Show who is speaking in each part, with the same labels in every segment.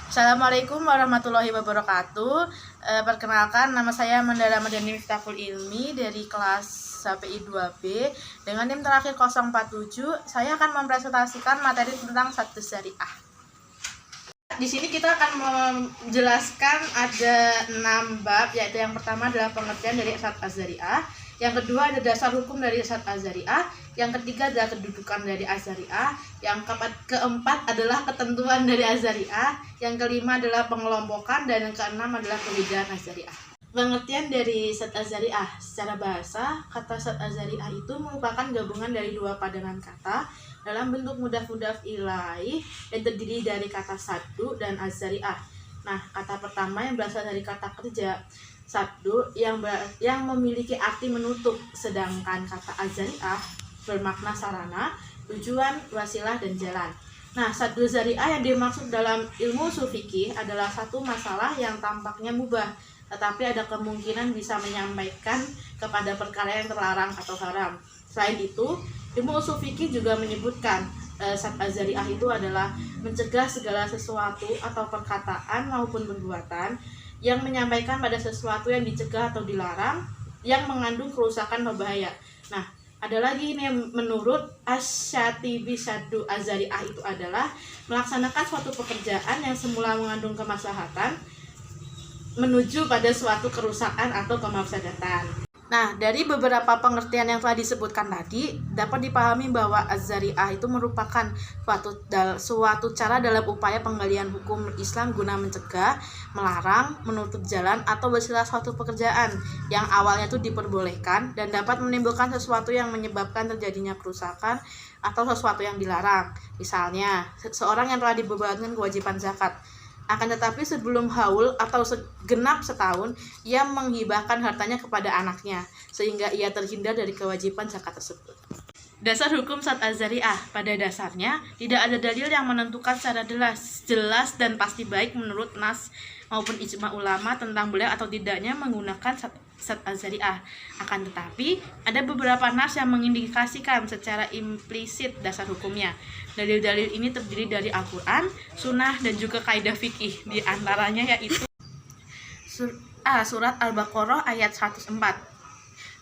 Speaker 1: Assalamualaikum warahmatullahi wabarakatuh. Perkenalkan, nama saya Mandara Madani Miftahul Ilmi dari kelas HPI 2B dengan NIM terakhir 047. Saya akan mempresentasikan materi tentang Saddu Zari'ah. Di sini kita akan menjelaskan ada 6 bab, yaitu yang pertama adalah pengertian dari Saddu Zari'ah, yang kedua ada dasar hukum dari Saddu Zari'ah, yang ketiga adalah kedudukan dari Az-Zari'ah, yang keempat adalah ketentuan dari Az-Zari'ah, yang kelima adalah pengelompokan, dan yang keenam adalah pembedaan Az-Zari'ah. Pengertian dari Saddu Zari'ah secara bahasa, kata Saddu Zari'ah itu merupakan gabungan dari dua padanan kata dalam bentuk mudhaf ilaih yang terdiri dari kata saddu dan Az-Zari'ah. Nah, kata pertama yang berasal dari kata kerja saddu yang memiliki arti menutup, sedangkan kata Az-Zari'ah bermakna sarana, tujuan, wasilah, dan jalan. Nah, Saddu Zari'ah yang dimaksud dalam ilmu ushul fikih adalah satu masalah yang tampaknya mubah, tetapi ada kemungkinan bisa menyampaikan kepada perkara yang terlarang atau haram. Selain itu, ilmu ushul fikih juga menyebutkan Saddu Zari'ah itu adalah mencegah segala sesuatu atau perkataan maupun perbuatan yang menyampaikan pada sesuatu yang dicegah atau dilarang yang mengandung kerusakan atau bahaya. Nah, ada lagi ini menurut Asy-Syatibi, Saddu Az-Zari'ah itu adalah melaksanakan suatu pekerjaan yang semula mengandung kemaslahatan menuju pada suatu kerusakan atau kemafsadatan. Nah, dari beberapa pengertian yang telah disebutkan tadi, dapat dipahami bahwa Az-Zari'ah itu merupakan suatu cara dalam upaya penggalian hukum Islam guna mencegah, melarang, menutup jalan, atau wasilah suatu pekerjaan yang awalnya itu diperbolehkan dan dapat menimbulkan sesuatu yang menyebabkan terjadinya kerusakan atau sesuatu yang dilarang. Misalnya, seorang yang telah dibebankan kewajiban zakat, akan tetapi sebelum haul atau genap setahun, ia menghibahkan hartanya kepada anaknya, sehingga ia terhindar dari kewajiban zakat tersebut. Dasar hukum Saddu Zari'ah, pada dasarnya tidak ada dalil yang menentukan secara jelas dan pasti baik menurut nas maupun ijma ulama tentang boleh atau tidaknya menggunakan Saddu Zari'ah. Akan tetapi ada beberapa nas yang mengindikasikan secara implisit dasar hukumnya. Dalil-dalil ini terdiri dari Al-Quran, Sunnah, dan juga kaidah fikih. Di antaranya yaitu Surat Al-Baqarah ayat 104.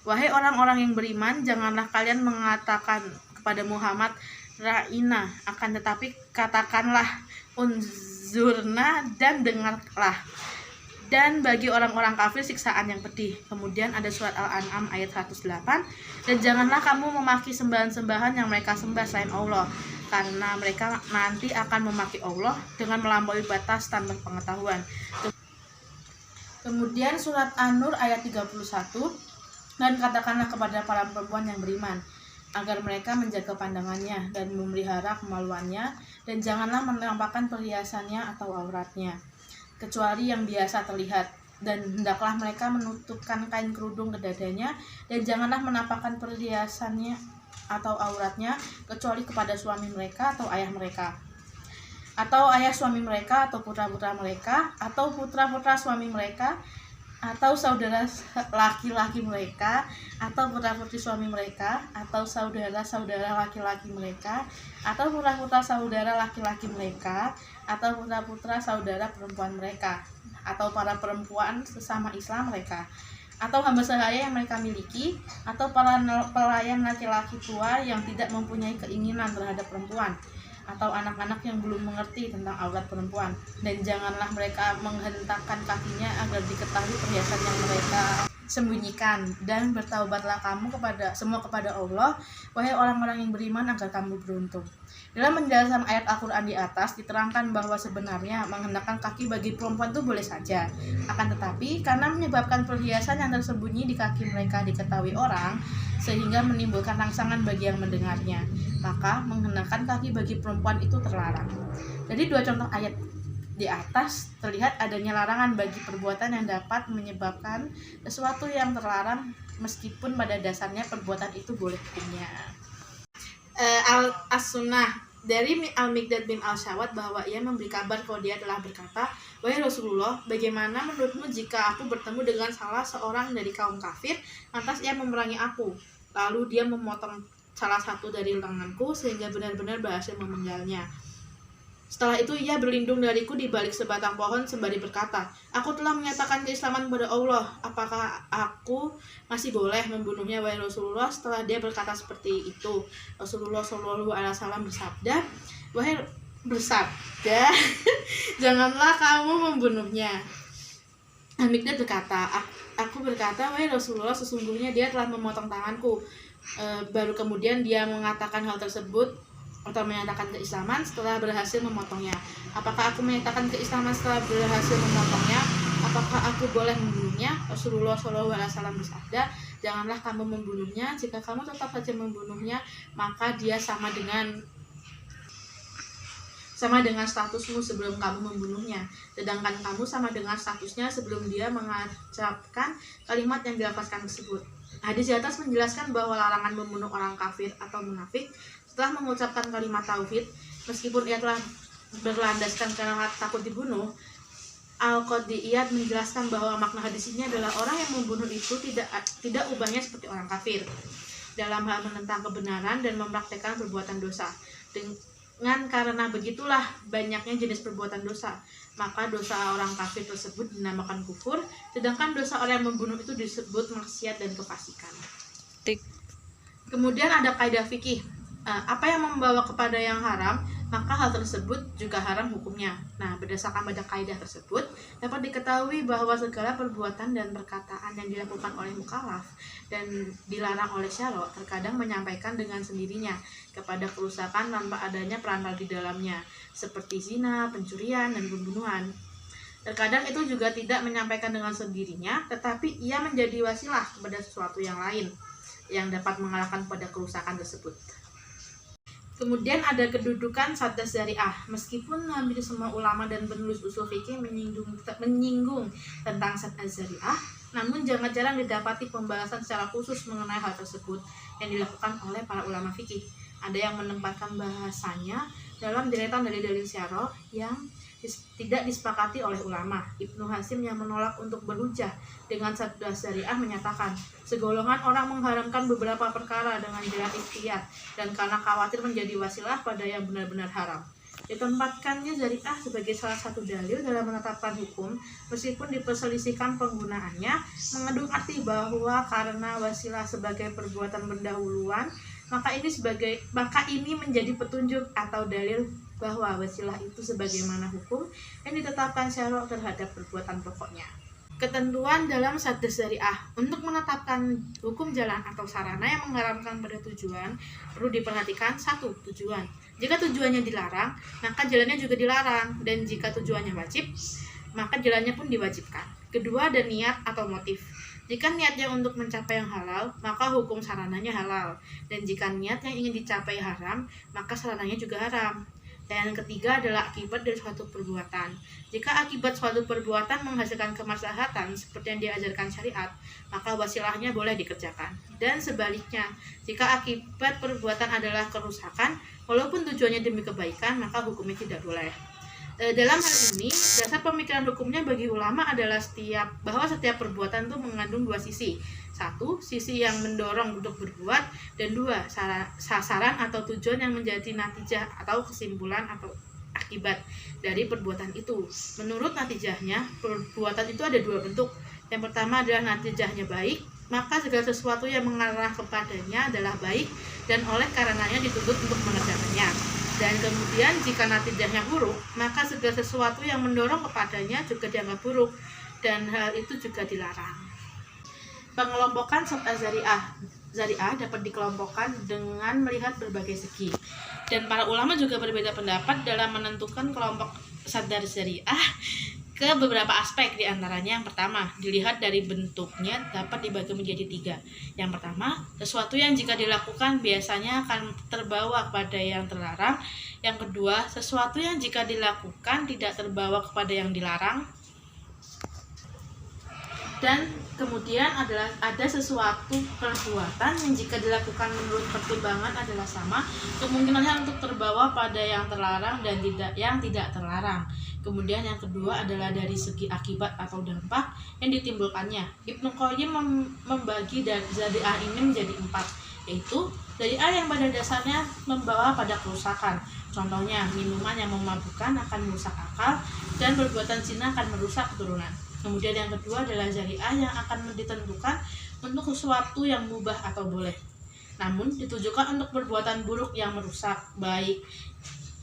Speaker 1: Wahai orang-orang yang beriman, janganlah kalian mengatakan kepada Muhammad Ra'ina, akan tetapi katakanlah unzurna, dan dengarlah. Dan bagi orang-orang kafir siksaan yang pedih. Kemudian ada surat Al-An'am ayat 108. Dan janganlah kamu memaki sembahan-sembahan yang mereka sembah selain Allah, karena mereka nanti akan memaki Allah dengan melampaui batas tanpa pengetahuan. Kemudian surat An-Nur ayat 31. Dan katakanlah kepada para perempuan yang beriman, agar mereka menjaga pandangannya dan memelihara kemaluannya, dan janganlah menampakkan perhiasannya atau auratnya, kecuali yang biasa terlihat, dan hendaklah mereka menutupkan kain kerudung ke dadanya, dan janganlah menampakkan perhiasannya atau auratnya, kecuali kepada suami mereka atau ayah mereka, atau ayah suami mereka, atau putra-putra mereka, atau putra-putra suami mereka, atau saudara laki-laki mereka, atau putra-putri suami mereka, atau saudara-saudara laki-laki mereka, atau putra-putra saudara laki-laki mereka, atau putra-putra saudara perempuan mereka, atau para perempuan sesama Islam mereka, atau hamba sahaya yang mereka miliki, atau para pelayan laki-laki tua yang tidak mempunyai keinginan terhadap perempuan, atau anak-anak yang belum mengerti tentang aurat perempuan. Dan janganlah mereka menghentakkan kakinya agar diketahui perhiasan yang mereka sembunyikan. Dan bertaubatlah kamu kepada Allah, wahai orang-orang yang beriman, agar kamu beruntung. Dalam penjelasan ayat Al-Quran di atas diterangkan bahwa sebenarnya menghentakkan kaki bagi perempuan itu boleh saja. Akan tetapi karena menyebabkan perhiasan yang tersembunyi di kaki mereka diketahui orang, sehingga menimbulkan rangsangan bagi yang mendengarnya, maka menghentakkan kaki bagi perempuan itu terlarang. Dari dua contoh ayat di atas terlihat adanya larangan bagi perbuatan yang dapat menyebabkan sesuatu yang terlarang, meskipun pada dasarnya perbuatan itu boleh hukumnya. As-Sunnah dari Al-Miqdad bin Al-Syawat bahwa ia memberi kabar kalau dia telah berkata, wahai Rasulullah, bagaimana menurutmu jika aku bertemu dengan salah seorang dari kaum kafir, lantas ia memerangi aku, lalu dia memotong salah satu dari lenganku sehingga benar-benar berhasil memenggalnya. Setelah itu ia berlindung dariku di balik sebatang pohon sembari berkata, "Aku telah menyatakan keislaman kepada Allah. Apakah aku masih boleh membunuhnya, wahai Rasulullah?" Setelah dia berkata seperti itu, Rasulullah SAW bersabda, "Janganlah kamu membunuhnya." Mikdad berkata, Aku berkata, "Wahai Rasulullah, sesungguhnya dia telah memotong tanganku." Baru kemudian dia mengatakan hal tersebut atau menyatakan keislaman setelah berhasil memotongnya. Apakah aku menyatakan keislaman setelah berhasil memotongnya? Apakah aku boleh membunuhnya? Rasulullah SAW bersabda, "Janganlah kamu membunuhnya. Jika kamu tetap saja membunuhnya, maka dia sama dengan statusmu sebelum kamu membunuhnya, sedangkan kamu sama dengan statusnya sebelum dia mengucapkan kalimat yang dilafazkan tersebut." Hadis di atas menjelaskan bahwa larangan membunuh orang kafir atau munafik setelah mengucapkan kalimat tauhid, meskipun ia telah berlandaskan karena takut dibunuh. Al-Qadiyat menjelaskan bahwa makna hadis ini adalah orang yang membunuh itu tidak ubahnya seperti orang kafir dalam hal menentang kebenaran dan mempraktekkan perbuatan dosa. Dengan karena begitulah banyaknya jenis perbuatan dosa, maka dosa orang kafir tersebut dinamakan kufur, sedangkan dosa orang yang membunuh itu disebut maksiat dan kefasikan. Kemudian ada kaidah fikih. Apa yang membawa kepada yang haram, maka hal tersebut juga haram hukumnya. Nah, berdasarkan pada kaidah tersebut, dapat diketahui bahwa segala perbuatan dan perkataan yang dilakukan oleh mukallaf dan dilarang oleh syara' terkadang menyampaikan dengan sendirinya kepada kerusakan tanpa adanya perantara di dalamnya, seperti zina, pencurian, dan pembunuhan. Terkadang itu juga tidak menyampaikan dengan sendirinya, tetapi ia menjadi wasilah kepada sesuatu yang lain yang dapat mengalahkan pada kerusakan tersebut. Kemudian ada kedudukan sadda zari'ah. Meskipun hampir semua ulama dan penulis usul fikih menyinggung tentang sadda zari'ah, namun jarang didapati pembahasan secara khusus mengenai hal tersebut yang dilakukan oleh para ulama fikih. Ada yang menempatkan bahasanya dalam deretan dari dalil syara' yang tidak disepakati oleh ulama. Ibnu Hasim yang menolak untuk berhujjah dengan sadda zari'ah menyatakan, segolongan orang mengharamkan beberapa perkara dengan jalan ikhtiyar dan karena khawatir menjadi wasilah pada yang benar-benar haram. Ditempatkannya zari'ah sebagai salah satu dalil dalam menetapkan hukum, meskipun diperselisihkan penggunaannya, mengandung arti bahwa karena wasilah sebagai perbuatan pendahuluan, maka ini menjadi petunjuk atau dalil bahwa wasilah itu sebagaimana hukum yang ditetapkan syara' terhadap perbuatan pokoknya. Ketentuan dalam sadda zari'ah. Untuk menetapkan hukum jalan atau sarana yang mengharamkan pada tujuan, perlu diperhatikan 1. Tujuan. Jika tujuannya dilarang, maka jalannya juga dilarang, dan jika tujuannya wajib, maka jalannya pun diwajibkan. Kedua, ada niat atau motif. Jika niatnya untuk mencapai yang halal, maka hukum sarananya halal, dan jika niat yang ingin dicapai haram, maka sarananya juga haram. Dan yang ketiga adalah akibat dari suatu perbuatan. Jika akibat suatu perbuatan menghasilkan kemaslahatan seperti yang diajarkan syariat, maka wasilahnya boleh dikerjakan. Dan sebaliknya, jika akibat perbuatan adalah kerusakan, walaupun tujuannya demi kebaikan, maka hukumnya tidak boleh. Dalam hal ini, dasar pemikiran hukumnya bagi ulama adalah bahwa setiap perbuatan itu mengandung dua sisi. 1. Sisi yang mendorong untuk berbuat, dan 2. Sasaran atau tujuan yang menjadi natijah atau kesimpulan atau akibat dari perbuatan itu. Menurut natijahnya, perbuatan itu ada dua bentuk. Yang pertama adalah natijahnya baik, maka segala sesuatu yang mengarah kepadanya adalah baik dan oleh karenanya dituntut untuk mengerjakannya. Dan kemudian jika natijahnya buruk, maka segala sesuatu yang mendorong kepadanya juga dianggap buruk dan hal itu juga dilarang. Pengelompokan sadda zari'ah dapat dikelompokkan dengan melihat berbagai segi, dan para ulama juga berbeda pendapat dalam menentukan kelompok sadda zari'ah ke beberapa aspek. Di antaranya yang pertama, dilihat dari bentuknya dapat dibagi menjadi 3. Yang pertama, sesuatu yang jika dilakukan biasanya akan terbawa kepada yang terlarang. Yang kedua, sesuatu yang jika dilakukan tidak terbawa kepada yang dilarang. Dan kemudian ada sesuatu perbuatan yang jika dilakukan menurut pertimbangan adalah sama, kemungkinannya untuk terbawa pada yang terlarang dan yang tidak terlarang. Kemudian yang kedua adalah dari segi akibat atau dampak yang ditimbulkannya. Ibnu Qayyim membagi zari'ah ini menjadi 4. yaitu dari A yang pada dasarnya membawa pada kerusakan. Contohnya, minuman yang memabukkan akan merusak akal dan perbuatan zina akan merusak keturunan. Kemudian yang kedua adalah zari'ah yang akan ditentukan untuk sesuatu yang mubah atau boleh, namun ditujukan untuk perbuatan buruk yang merusak, baik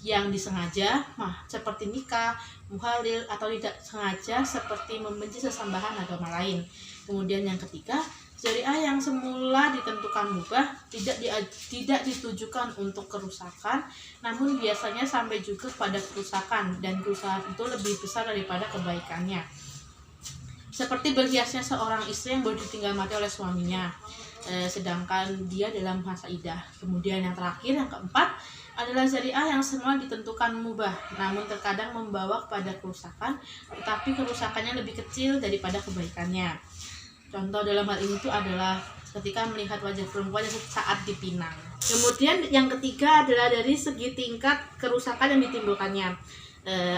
Speaker 1: yang disengaja, seperti nikah, muhalil, atau tidak sengaja seperti membenci sesembahan agama lain. Kemudian yang ketiga, syariah yang semula ditentukan mubah tidak ditujukan untuk kerusakan, namun biasanya sampai juga pada kerusakan, dan kerusakan itu lebih besar daripada kebaikannya. Seperti berhiasnya seorang istri yang baru ditinggal mati oleh suaminya, sedangkan dia dalam masa idah. Kemudian yang terakhir, yang keempat, adalah syariah yang semula ditentukan mubah, namun terkadang membawa kepada kerusakan, tetapi kerusakannya lebih kecil daripada kebaikannya. Contoh dalam hal ini itu adalah ketika melihat wajah perempuan yang saat dipinang. Kemudian yang ketiga adalah dari segi tingkat kerusakan yang ditimbulkannya.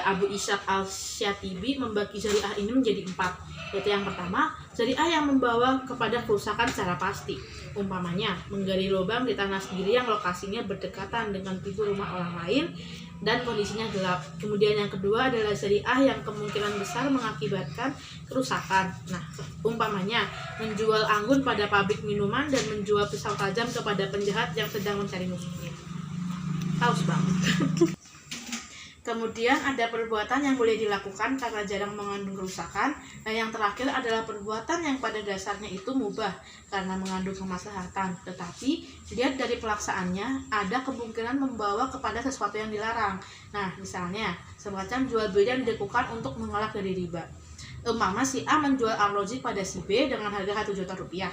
Speaker 1: Abu Ishaq al-Syatibi membagi syariah ini menjadi 4, yaitu yang pertama, syariah yang membawa kepada kerusakan secara pasti, umpamanya menggali lubang di tanah sendiri yang lokasinya berdekatan dengan pintu rumah orang lain dan kondisinya gelap. Kemudian yang kedua adalah syariah yang kemungkinan besar mengakibatkan kerusakan. Nah, umpamanya menjual anggun pada pabrik minuman dan menjual pisau tajam kepada penjahat yang sedang mencari musuhnya. Haus banget. Kemudian ada perbuatan yang boleh dilakukan karena jarang mengandung kerusakan. Nah, yang terakhir adalah perbuatan yang pada dasarnya itu mubah karena mengandung kemaslahatan, tetapi dilihat dari pelaksanaannya ada kemungkinan membawa kepada sesuatu yang dilarang. Nah, misalnya semacam jual beli yang dilakukan untuk mengelak dari riba. Umpama si A menjual arloji pada si B dengan harga 1 juta rupiah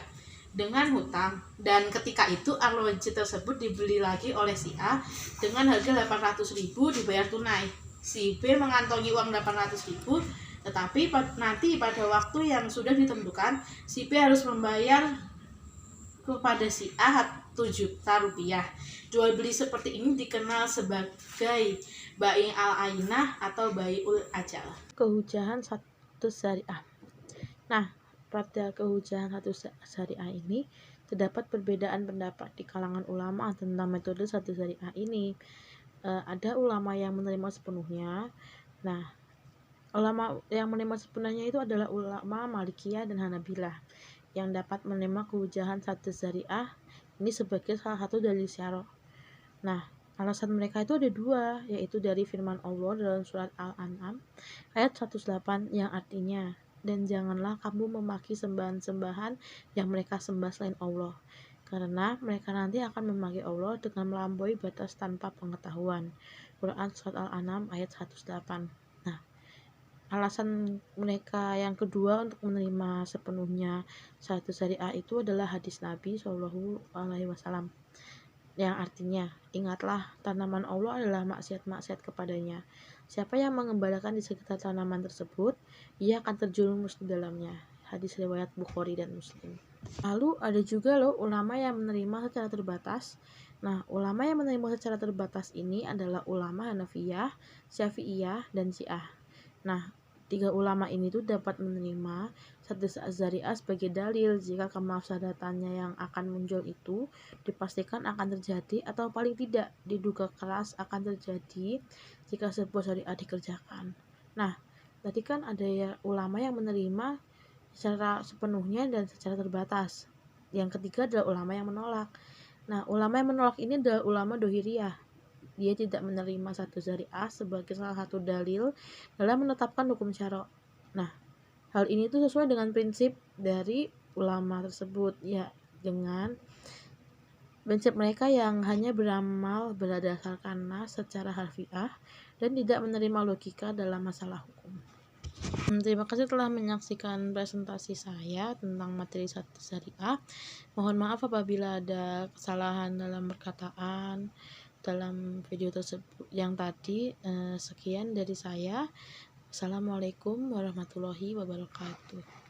Speaker 1: dengan hutang, dan ketika itu arloji tersebut dibeli lagi oleh si A dengan harga 800.000 dibayar tunai. Si B mengantongi uang 800.000, tetapi nanti pada waktu yang sudah ditentukan si B harus membayar kepada si A 1 juta rupiah. Jual beli seperti ini dikenal sebagai bai' al-ainah atau bai'ul ajal. Kehujahan satu syariah. Nah, pada kehujahan satu syariah ini terdapat perbedaan pendapat di kalangan ulama tentang metode satu syariah ini. Ada ulama yang menerima sepenuhnya. Nah, ulama yang menerima sepenuhnya itu adalah ulama Malikiyah dan Hanabilah yang dapat menerima kehujahan satu syariah ini sebagai salah satu dalil syara'. Nah, alasan mereka itu ada 2, yaitu dari firman Allah dalam surat Al-An'am ayat 108 yang artinya, dan janganlah kamu memaki sembahan-sembahan yang mereka sembah selain Allah, karena mereka nanti akan memaki Allah dengan melampaui batas tanpa pengetahuan. Quran surat Al-An'am ayat 108. Nah, alasan mereka yang kedua untuk menerima sepenuhnya satu syariah itu adalah hadis Nabi SAW yang artinya, ingatlah tanaman Allah adalah maksiat-maksiat kepadanya. Siapa yang mengembalakan di sekitar tanaman tersebut, ia akan terjerumus di dalamnya. Hadis riwayat Bukhari dan Muslim. Lalu ada juga ulama yang menerima secara terbatas. Nah, ulama yang menerima secara terbatas ini adalah ulama Hanafiyah, Syafi'iyah, dan Syiah. Nah, 3 ulama ini tuh dapat menerima satu syariah sebagai dalil jika kemafsadatannya yang akan muncul itu dipastikan akan terjadi atau paling tidak diduga keras akan terjadi jika sebuah syariah dikerjakan. Nah, tadi kan ada ya ulama yang menerima secara sepenuhnya dan secara terbatas. Yang ketiga adalah ulama yang menolak. Nah, ulama yang menolak ini adalah ulama dohiriyah. Dia tidak menerima satu syariah sebagai salah satu dalil dalam menetapkan hukum syara'. Nah, hal ini tuh sesuai dengan prinsip dari ulama tersebut, ya, dengan prinsip mereka yang hanya beramal berdasarkan nas secara harfiah dan tidak menerima logika dalam masalah hukum. Terima kasih telah menyaksikan presentasi saya tentang materi satu syariah. Mohon maaf apabila ada kesalahan dalam perkataan dalam video tersebut yang tadi. Sekian dari saya. Assalamualaikum warahmatullahi wabarakatuh.